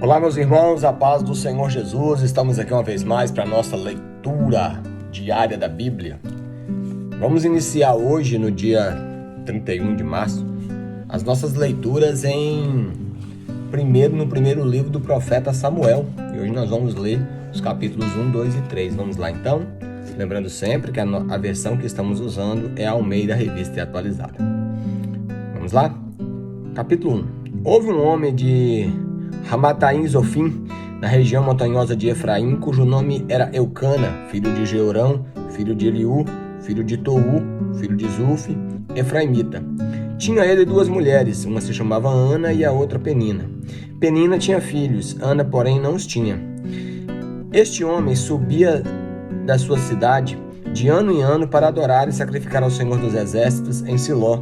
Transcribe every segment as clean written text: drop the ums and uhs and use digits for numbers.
Olá, meus irmãos, a paz do Senhor Jesus. Estamos aqui uma vez mais para a nossa leitura diária da Bíblia. Vamos iniciar hoje, no dia 31 de março, as nossas leituras no primeiro livro do profeta Samuel. E hoje nós vamos ler os capítulos 1, 2 e 3. Vamos lá então? Lembrando sempre que a versão que estamos usando é a Almeida Revista e Atualizada. Vamos lá? Capítulo 1. Houve um homem de Ramataim Zofim, na região montanhosa de Efraim, cujo nome era Eucana, filho de Jeorão, filho de Eliú, filho de Tou, filho de Zufi, efraimita. Tinha ele duas mulheres, uma se chamava Ana e a outra Penina. Penina tinha filhos, Ana, porém, não os tinha. Este homem subia da sua cidade de ano em ano para adorar e sacrificar ao Senhor dos Exércitos em Siló.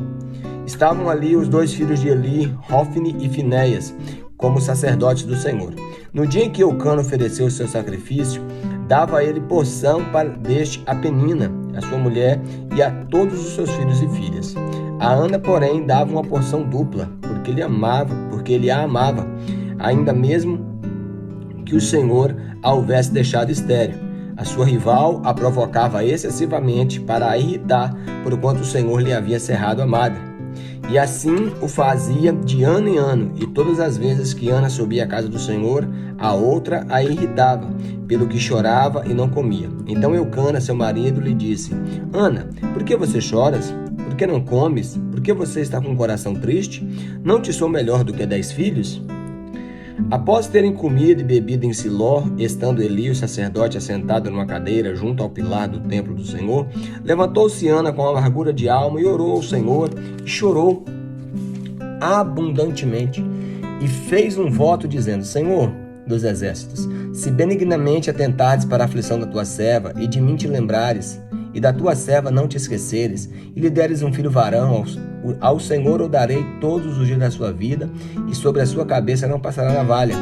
Estavam ali os dois filhos de Eli, Hofni e Finéias, como sacerdotes do Senhor. No dia em que Eucana ofereceu o seu sacrifício, dava a ele porção deste a Penina, a sua mulher, e a todos os seus filhos e filhas. A Ana, porém, dava uma porção dupla, porque ele a amava, ainda mesmo que o Senhor a houvesse deixado estéril. A sua rival a provocava excessivamente para a irritar, porquanto o Senhor lhe havia cerrado a madre. E assim o fazia de ano em ano, e todas as vezes que Ana subia à casa do Senhor, a outra a irritava, pelo que chorava e não comia. Então Eucana, seu marido, lhe disse: Ana, por que você choras? Por que não comes? Por que você está com o coração triste? Não te sou melhor do que 10 filhos? Após terem comido e bebido em Siló, estando Eli, o sacerdote, assentado numa cadeira junto ao pilar do templo do Senhor, levantou-se Ana com amargura de alma e orou ao Senhor, e chorou abundantemente, e fez um voto dizendo: Senhor dos exércitos, se benignamente atentares para a aflição da tua serva, e de mim te lembrares, e da tua serva não te esqueceres, e lhe deres um filho varão, ao Senhor o darei todos os dias da sua vida, e sobre a sua cabeça não passará navalha.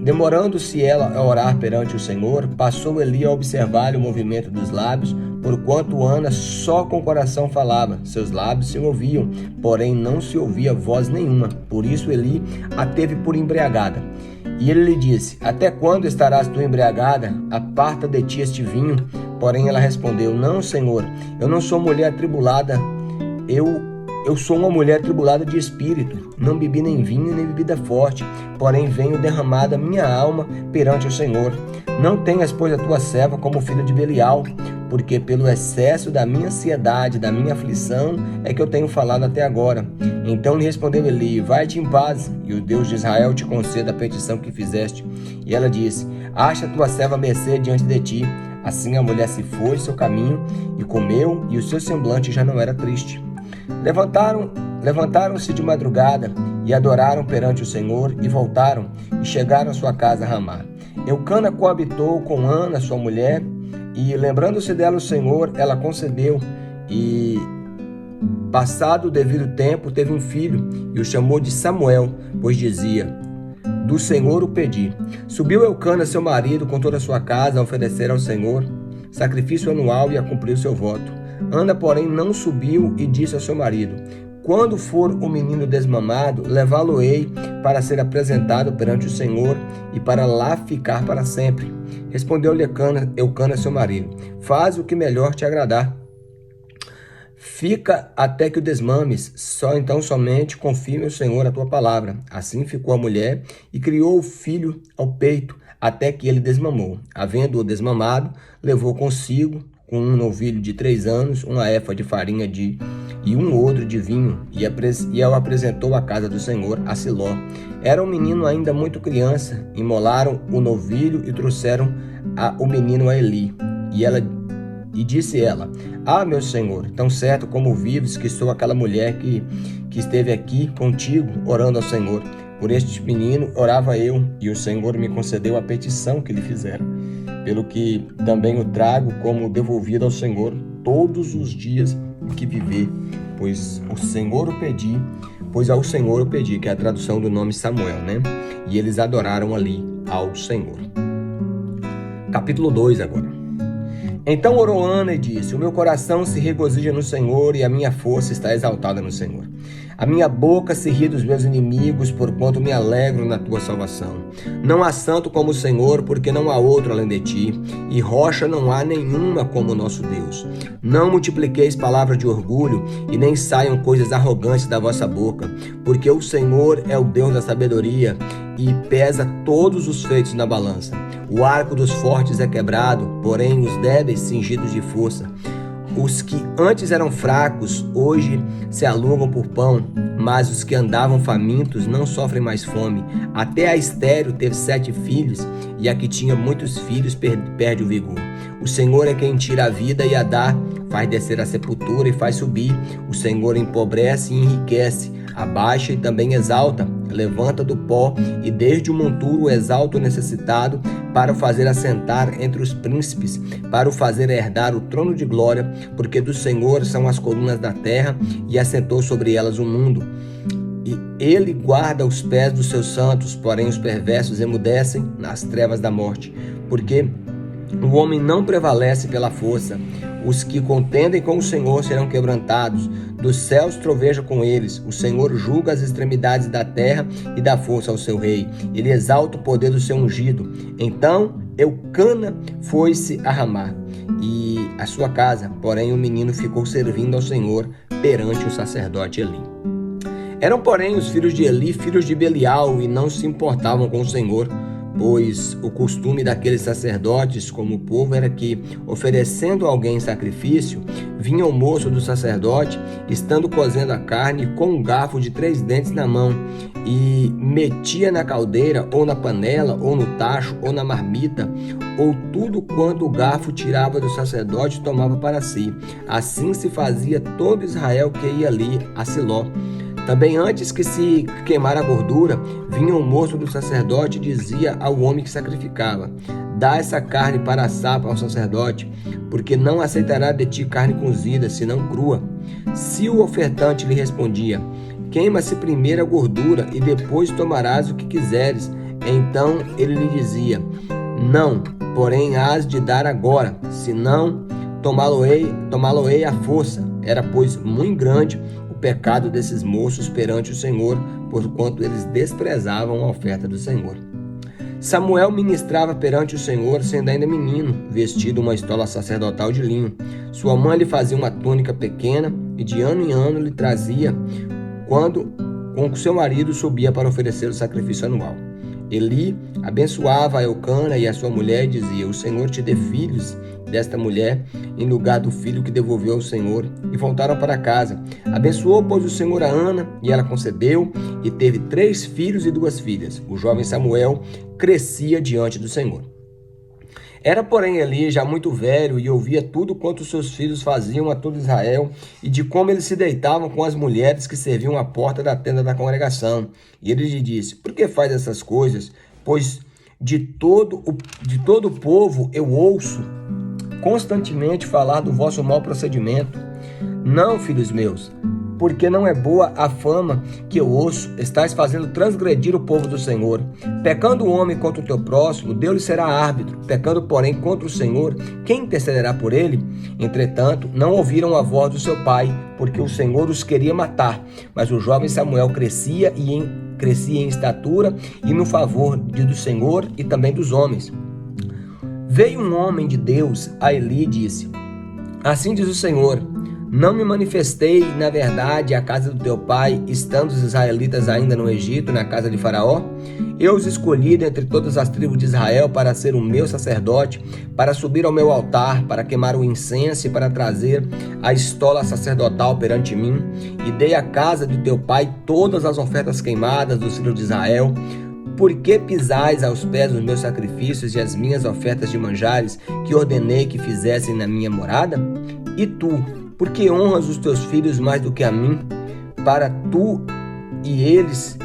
Demorando-se ela a orar perante o Senhor, passou Eli a observar o movimento dos lábios, porquanto Ana só com o coração falava, seus lábios se moviam, porém não se ouvia voz nenhuma. Por isso Eli a teve por embriagada. E ele lhe disse: Até quando estarás tu embriagada? Aparta de ti este vinho. Porém ela respondeu: Não, Senhor, eu não sou mulher atribulada, eu sou uma mulher atribulada de espírito. Não bebi nem vinho nem bebida forte, porém venho derramada minha alma perante o Senhor. Não tenhas, pois, a tua serva como filha de Belial, porque pelo excesso da minha ansiedade, da minha aflição, é que eu tenho falado até agora. Então lhe respondeu Eli: Vai-te em paz, e o Deus de Israel te conceda a petição que fizeste. E ela disse: Acha tua serva mercê diante de ti. Assim a mulher se foi seu caminho e comeu, e o seu semblante já não era triste. Levantaram-se de madrugada e adoraram perante o Senhor, e voltaram e chegaram à sua casa a Ramá. Eucana coabitou com Ana, sua mulher, e lembrando-se dela o Senhor, ela concebeu, e passado o devido tempo teve um filho, e o chamou de Samuel, pois dizia: Do Senhor o pedi. Subiu Eucana, seu marido, com toda a sua casa, a oferecer ao Senhor sacrifício anual e a cumprir o seu voto. Ana, porém, não subiu e disse ao seu marido: Quando for o menino desmamado, levá-lo-ei para ser apresentado perante o Senhor e para lá ficar para sempre. Respondeu-lhe Eucana, seu marido: Faz o que melhor te agradar. Fica até que o desmames, só então somente confirme o Senhor a tua palavra. Assim ficou a mulher e criou o filho ao peito, até que ele desmamou. Havendo-o desmamado, levou consigo, com um novilho de 3 anos, uma éfa de farinha e um odre de vinho, e o apresentou à casa do Senhor, a Siló. Era um menino ainda muito criança. Imolaram o novilho e trouxeram o menino a Eli. E disse ela: Ah, meu Senhor, tão certo como vives que sou aquela mulher que esteve aqui contigo, orando ao Senhor. Por este menino orava eu, e o Senhor me concedeu a petição que lhe fizera. Pelo que também o trago como devolvido ao Senhor todos os dias que viver, pois ao Senhor o pedi, que é a tradução do nome Samuel, né? E eles adoraram ali ao Senhor. Capítulo 2 agora. Então orou Ana e disse: o meu coração se regozija no Senhor e a minha força está exaltada no Senhor. A minha boca se ri dos meus inimigos, porquanto me alegro na tua salvação. Não há santo como o Senhor, porque não há outro além de ti, e rocha não há nenhuma como o nosso Deus. Não multipliqueis palavras de orgulho, e nem saiam coisas arrogantes da vossa boca, porque o Senhor é o Deus da sabedoria, e pesa todos os feitos na balança. O arco dos fortes é quebrado, porém os débeis cingidos de força. Os que antes eram fracos, hoje se alugam por pão, mas os que andavam famintos não sofrem mais fome. Até a estéril teve 7 filhos, e a que tinha muitos filhos perde o vigor. O Senhor é quem tira a vida e a dá, faz descer a sepultura e faz subir. O Senhor empobrece e enriquece, abaixa e também exalta, levanta do pó e desde o monturo exalta o necessitado, para o fazer assentar entre os príncipes, para o fazer herdar o trono de glória, porque do Senhor são as colunas da terra e assentou sobre elas o mundo. E ele guarda os pés dos seus santos, porém os perversos emudecem nas trevas da morte, porque o homem não prevalece pela força. Os que contendem com o Senhor serão quebrantados, dos céus troveja com eles. O Senhor julga as extremidades da terra e dá força ao seu rei. Ele exalta o poder do seu ungido. Então Eucana foi-se a Ramá e a sua casa, porém o menino ficou servindo ao Senhor perante o sacerdote Eli. Eram, porém, os filhos de Eli filhos de Belial e não se importavam com o Senhor, pois o costume daqueles sacerdotes, como o povo, era que, oferecendo a alguém sacrifício, vinha o moço do sacerdote, estando cozendo a carne, com um garfo de 3 dentes na mão, e metia na caldeira, ou na panela, ou no tacho, ou na marmita, ou tudo quanto o garfo tirava do sacerdote tomava para si. Assim se fazia todo Israel que ia ali a Siló. Também antes que se queimara a gordura, vinha o moço do sacerdote e dizia ao homem que sacrificava: dá essa carne para assar ao sacerdote, porque não aceitará de ti carne cozida, senão crua. Se o ofertante lhe respondia: queima-se primeiro a gordura e depois tomarás o que quiseres, então ele lhe dizia: não, porém hás de dar agora, senão tomá-lo-ei à força. Era, pois, muito grande o pecado desses moços perante o Senhor, porquanto eles desprezavam a oferta do Senhor. Samuel ministrava perante o Senhor, sendo ainda menino, vestido uma estola sacerdotal de linho. Sua mãe lhe fazia uma túnica pequena e de ano em ano lhe trazia, quando com seu marido subia para oferecer o sacrifício anual. Eli abençoava a Eucana e a sua mulher e dizia: o Senhor te dê filhos desta mulher, em lugar do filho que devolveu ao Senhor. E voltaram para casa. Abençoou, pois, o Senhor a Ana, e ela concebeu, e teve 3 filhos e 2 filhas. O jovem Samuel crescia diante do Senhor. Era, porém, Eli já muito velho, e ouvia tudo quanto seus filhos faziam a todo Israel, e de como eles se deitavam com as mulheres que serviam à porta da tenda da congregação. E ele lhe disse: por que faz essas coisas? Pois de todo o povo eu ouço constantemente falar do vosso mau procedimento. Não, filhos meus, porque não é boa a fama que eu ouço. Estais fazendo transgredir o povo do Senhor. Pecando o homem contra o teu próximo, Deus lhe será árbitro. Pecando, porém, contra o Senhor, quem intercederá por ele? Entretanto, não ouviram a voz do seu pai, porque o Senhor os queria matar. Mas o jovem Samuel crescia em estatura e no favor do Senhor e também dos homens. Veio um homem de Deus a Eli e disse: assim diz o Senhor: não me manifestei, na verdade, à casa do teu pai, estando os israelitas ainda no Egito, na casa de Faraó? Eu os escolhi dentre todas as tribos de Israel para ser o meu sacerdote, para subir ao meu altar, para queimar o incenso e para trazer a estola sacerdotal perante mim. E dei à casa de teu pai todas as ofertas queimadas dos filhos de Israel. Por que pisais aos pés os meus sacrifícios e as minhas ofertas de manjares que ordenei que fizessem na minha morada? E tu, por que honras os teus filhos mais do que a mim, para tu e eles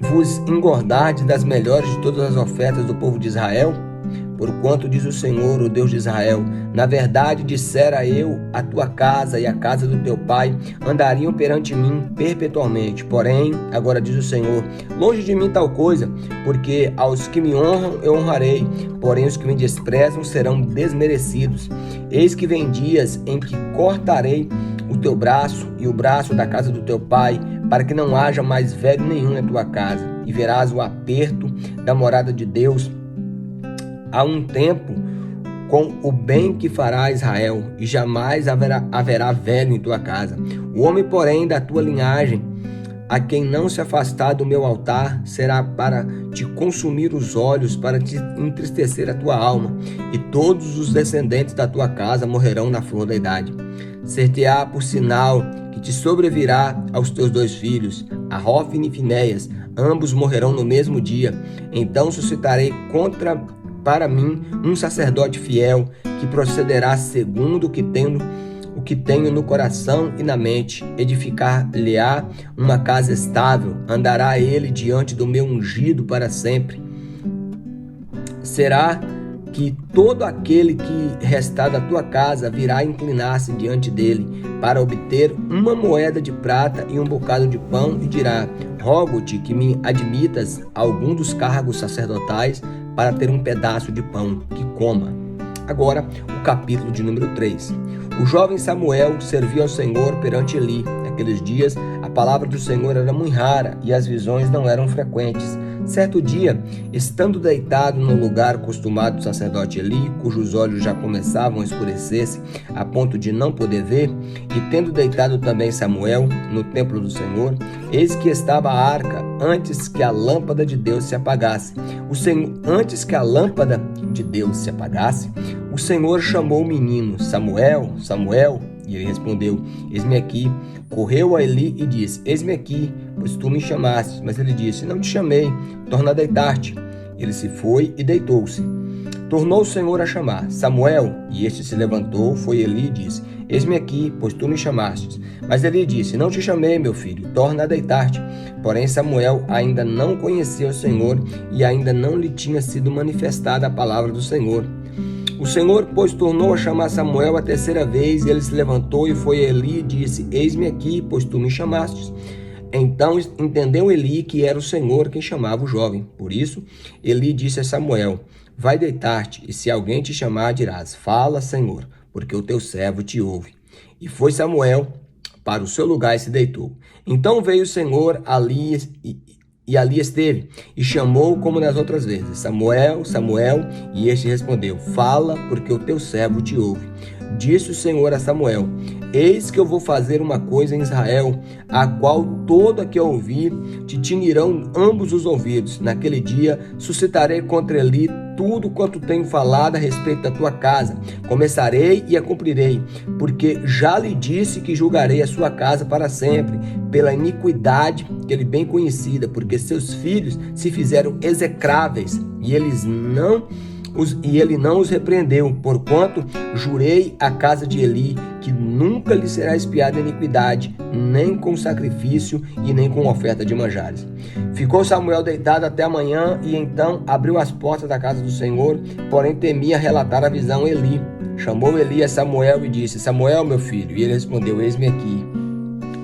vos engordardes das melhores de todas as ofertas do povo de Israel? porquanto diz o Senhor, o Deus de Israel, na verdade dissera eu, a tua casa e a casa do teu pai andariam perante mim perpetuamente. Porém, agora diz o Senhor, longe de mim tal coisa, porque aos que me honram eu honrarei, porém os que me desprezam serão desmerecidos. Eis que vem dias em que cortarei o teu braço e o braço da casa do teu pai, para que não haja mais velho nenhum na tua casa, e verás o aperto da morada de Deus há um tempo com o bem que fará Israel, e jamais haverá velho em tua casa. O homem, porém, da tua linhagem, a quem não se afastar do meu altar, será para te consumir os olhos, para te entristecer a tua alma, e todos os descendentes da tua casa morrerão na flor da idade. Ser-te-á por sinal que te sobrevirá aos teus 2 filhos, a Hofni e Finéias, ambos morrerão no mesmo dia. Então suscitarei para mim um sacerdote fiel, que procederá segundo o que tenho no coração e na mente. Edificar-lhe-á uma casa estável, andará ele diante do meu ungido para sempre. Será que todo aquele que restar da tua casa virá inclinar-se diante dele, para obter uma moeda de prata e um bocado de pão, e dirá, rogo-te que me admitas a algum dos cargos sacerdotais, para ter um pedaço de pão que coma. Agora, o capítulo de número 3. O jovem Samuel servia ao Senhor perante Eli. Naqueles dias, a palavra do Senhor era muito rara e as visões não eram frequentes. Certo dia, estando deitado no lugar acostumado do sacerdote Eli, cujos olhos já começavam a escurecer-se a ponto de não poder ver, e tendo deitado também Samuel no templo do Senhor, eis que estava a arca antes que a lâmpada de Deus se apagasse. Antes que a lâmpada de Deus se apagasse, o Senhor chamou o menino, Samuel, Samuel, e ele respondeu, eis-me aqui. Correu a Eli e disse, eis-me aqui, pois tu me chamaste. Mas ele disse, não te chamei, torna a deitar-te. Ele se foi e deitou-se. Tornou o Senhor a chamar, Samuel, e este se levantou, foi Eli e disse, eis-me aqui, pois tu me chamaste. Mas Eli disse, não te chamei, meu filho, torna a deitar-te. Porém Samuel ainda não conhecia o Senhor, e ainda não lhe tinha sido manifestada a palavra do Senhor. O Senhor, pois, tornou a chamar Samuel a 3ª vez, e ele se levantou e foi a Eli e disse, eis-me aqui, pois tu me chamastes. Então entendeu Eli que era o Senhor quem chamava o jovem. Por isso, Eli disse a Samuel, vai deitar-te, e se alguém te chamar, dirás, fala, Senhor, porque o teu servo te ouve. E foi Samuel para o seu lugar e se deitou. Então veio o Senhor ali e ali esteve, e chamou como nas outras vezes, Samuel, Samuel, e este respondeu, fala, porque o teu servo te ouve. Disse o Senhor a Samuel, eis que eu vou fazer uma coisa em Israel, a qual toda que ouvir te tinirão ambos os ouvidos. Naquele dia suscitarei contra Eli tudo quanto tenho falado a respeito da tua casa. Começarei e a cumprirei, porque já lhe disse que julgarei a sua casa para sempre, pela iniquidade que ele bem conhecida, porque seus filhos se fizeram execráveis, e ele não os repreendeu, porquanto jurei à casa de Eli que nunca lhe será expiada a iniquidade, nem com sacrifício e nem com oferta de manjares. Ficou Samuel deitado até a manhã, e então abriu as portas da casa do Senhor, porém temia relatar a visão a Eli. Chamou Eli a Samuel e disse, Samuel, meu filho, e ele respondeu, eis-me aqui.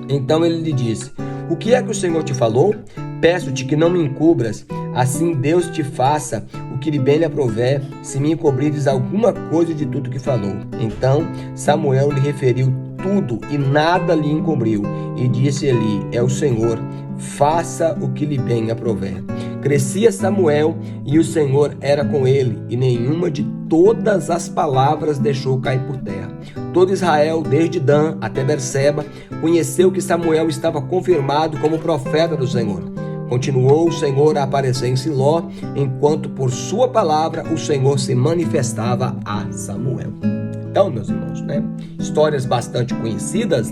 Então ele lhe disse, o que é que o Senhor te falou? Peço-te que não me encubras, assim Deus te faça o que lhe bem lhe aprouver, se me encobrires alguma coisa de tudo que falou. Então Samuel lhe referiu tudo e nada lhe encobriu. E disse Eli, é o Senhor, faça o que lhe bem aprouver. Crescia Samuel e o Senhor era com ele, e nenhuma de todas as palavras deixou cair por terra. Todo Israel, desde Dan até Berseba, conheceu que Samuel estava confirmado como profeta do Senhor. Continuou o Senhor a aparecer em Siló, enquanto por sua palavra o Senhor se manifestava a Samuel. Então, meus irmãos, histórias bastante conhecidas,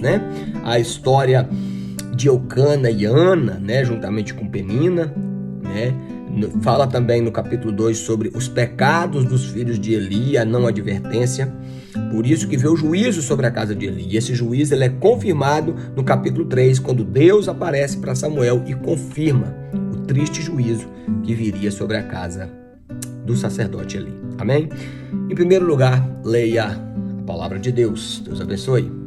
a história de Eucana e Ana, juntamente com Penina, fala também no capítulo 2 sobre os pecados dos filhos de Eli, a não advertência. Por isso que veio o juízo sobre a casa de Eli. E esse juízo ele é confirmado no capítulo 3, quando Deus aparece para Samuel e confirma o triste juízo que viria sobre a casa do sacerdote ali. Amém? Em primeiro lugar, leia a palavra de Deus. Deus abençoe.